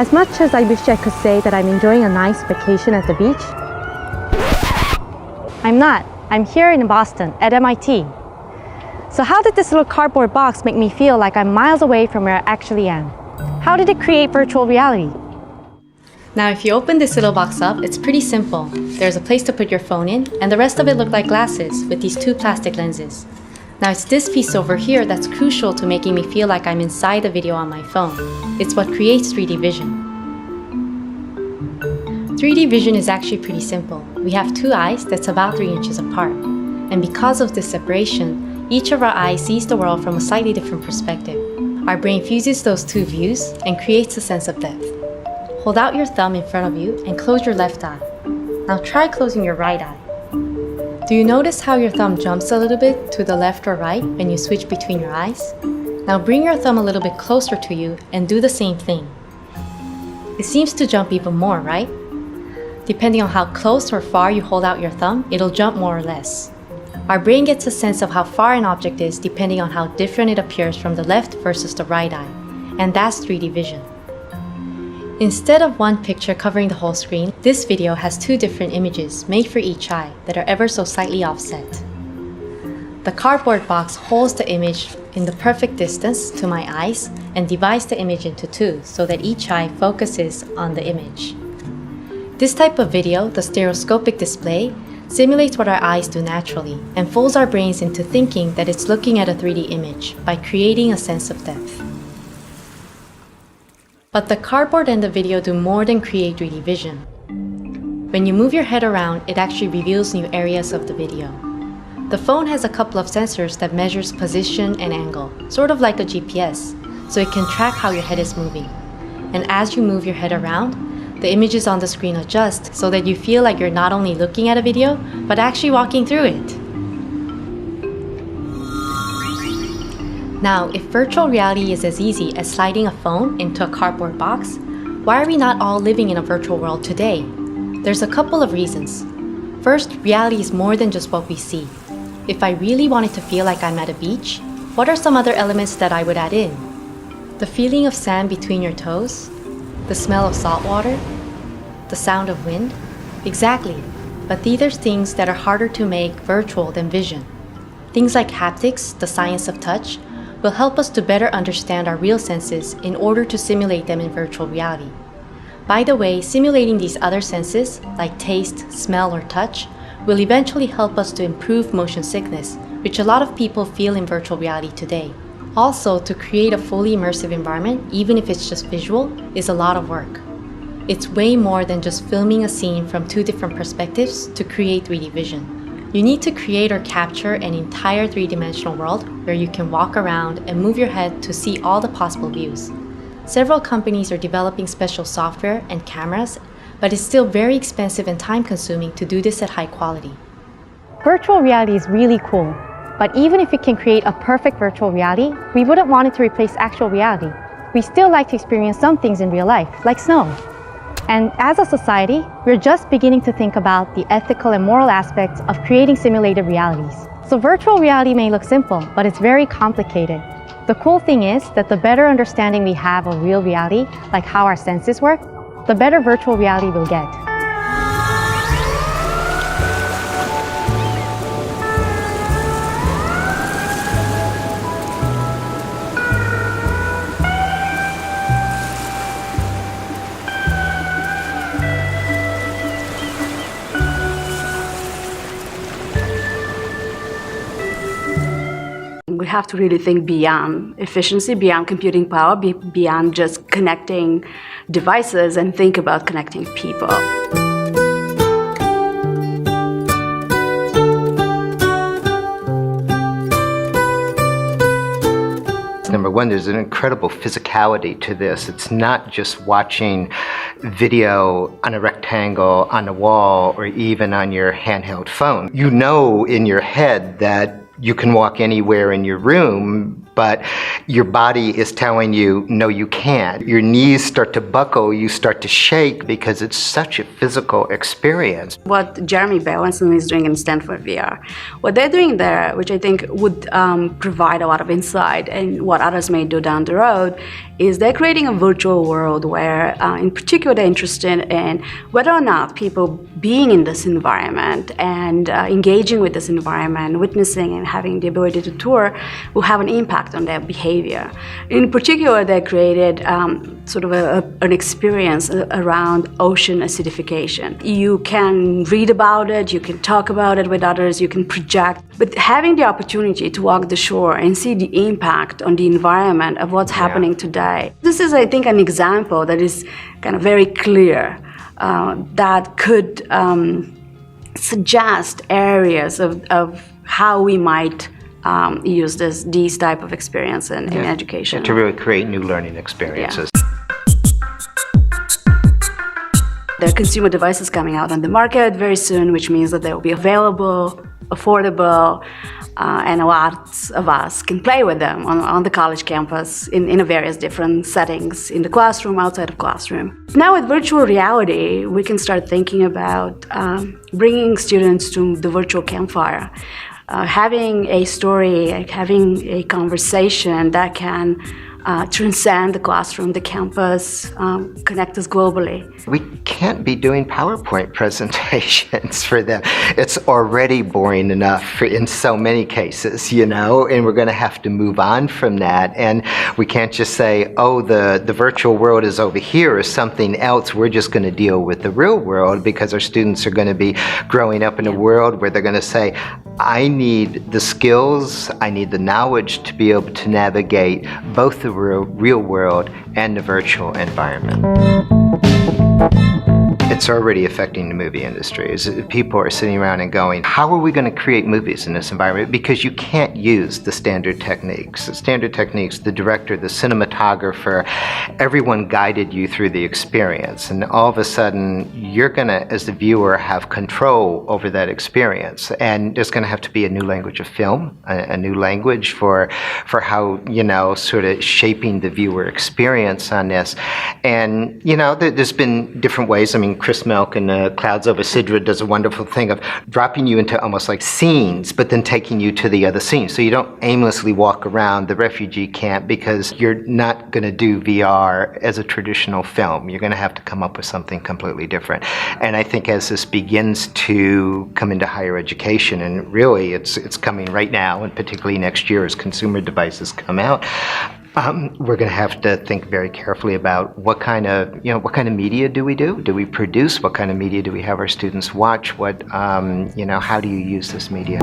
As much as I wish I could say that I'm enjoying a nice vacation at the beach, I'm not. I'm here in Boston at MIT. So how did this little cardboard box make me feel like I'm miles away from where I actually am? How did it create virtual reality? Now, if you open this little box up, it's pretty simple. There's a place to put your phone in, and the rest of it look like glasses with these two plastic lenses. Now, it's this piece over here that's crucial to making me feel like I'm inside the video on my phone. It's what creates 3D vision. 3D vision is actually pretty simple. We have two eyes that's about 3 inches apart. And because of this separation, each of our eyes sees the world from a slightly different perspective. Our brain fuses those two views and creates a sense of depth. Hold out your thumb in front of you and close your left eye. Now try closing your right eye. Do you notice how your thumb jumps a little bit to the left or right when you switch between your eyes? Now bring your thumb a little bit closer to you and do the same thing. It seems to jump even more, right? Depending on how close or far you hold out your thumb, it'll jump more or less. Our brain gets a sense of how far an object is depending on how different it appears from the left versus the right eye. And that's 3D vision. Instead of one picture covering the whole screen, this video has two different images made for each eye that are ever so slightly offset. The cardboard box holds the image in the perfect distance to my eyes and divides the image into two so that each eye focuses on the image. This type of video, the stereoscopic display, simulates what our eyes do naturally and fools our brains into thinking that it's looking at a 3D image by creating a sense of depth. But the cardboard and the video do more than create 3D vision. When you move your head around, it actually reveals new areas of the video. The phone has a couple of sensors that measures position and angle, sort of like a GPS, so it can track how your head is moving. And as you move your head around, the images on the screen adjust so that you feel like you're not only looking at a video, but actually walking through it. Now, if virtual reality is as easy as sliding a phone into a cardboard box, why are we not all living in a virtual world today? There's a couple of reasons. First, reality is more than just what we see. If I really wanted to feel like I'm at a beach, what are some other elements that I would add in? The feeling of sand between your toes? The smell of salt water? The sound of wind? Exactly, but these are things that are harder to make virtual than vision. Things like haptics, the science of touch, will help us to better understand our real senses in order to simulate them in virtual reality. By the way, simulating these other senses, like taste, smell, or touch, will eventually help us to improve motion sickness, which a lot of people feel in virtual reality today. Also, to create a fully immersive environment, even if it's just visual, is a lot of work. It's way more than just filming a scene from two different perspectives to create 3D vision. You need to create or capture an entire three-dimensional world where you can walk around and move your head to see all the possible views. Several companies are developing special software and cameras, but it's still very expensive and time-consuming to do this at high quality. Virtual reality is really cool, but even if it can create a perfect virtual reality, we wouldn't want it to replace actual reality. We still like to experience some things in real life, like snow. And as a society, we're just beginning to think about the ethical and moral aspects of creating simulated realities. So virtual reality may look simple, but it's very complicated. The cool thing is that the better understanding we have of real reality, like how our senses work, the better virtual reality we'll get. We have to really think beyond efficiency, beyond computing power, beyond just connecting devices, and think about connecting people. Number one, there's an incredible physicality to this. It's not just watching video on a rectangle, on a wall, or even on your handheld phone. You know in your head that you can walk anywhere in your room, but your body is telling you, no, you can't. Your knees start to buckle, you start to shake because it's such a physical experience. What Jeremy Valentina is doing in STANFORD VR, what they're doing there, which I think would provide a lot of insight and what others may do down the road, is they're creating a virtual world where, in particular, they're interested in whether or not people being in this environment and engaging with this environment, witnessing and having the ability to tour will have an impact on their behavior. In particular, they created sort of an experience around ocean acidification. You can read about it, you can talk about it with others, you can project, but having the opportunity to walk the shore and see the impact on the environment of what's happening today. This is, I think, an example that is kind of very clear that could suggest areas of how we might use these type of experience in education. To really create new learning experiences. There are consumer devices coming out on the market very soon, which means that they will be available, affordable, and a lot of us can play with them on the college campus in various different settings, in the classroom, outside of classroom. Now with virtual reality, we can start thinking about bringing students to the virtual campfire, having a story, having a conversation that can transcend the classroom, the campus, connect us globally. We can't be doing PowerPoint presentations for them. It's already boring enough in so many cases, and we're going to have to move on from that. And we can't just say, oh, the virtual world is over here or something else. We're just going to deal with the real world, because our students are going to be growing up in a world where they're going to say, I need the skills, I need the knowledge to be able to navigate both the real world and the virtual environment. It's already affecting the movie industry. People are sitting around and going, how are we going to create movies in this environment? Because you can't use the standard techniques. The standard techniques, the director, the cinematographer, everyone guided you through the experience. And all of a sudden, you're going to, as the viewer, have control over that experience. And there's going to have to be a new language of film, a new language for how, sort of shaping the viewer experience on this. And, there's been different ways. I mean, Chris Melk in Clouds Over SIDRA does a wonderful thing of dropping you into almost like scenes, but then taking you to the other scene. So you don't aimlessly walk around the refugee camp, because you're not going to do VR as a traditional film. You're going to have to come up with something completely different. And I think as this begins to come into higher education, and really it's coming right now, and particularly next year as consumer devices come out, we're going to have to think very carefully about what kind of media do we do? Do we produce? What kind of media do we have our students watch? How do you use this media?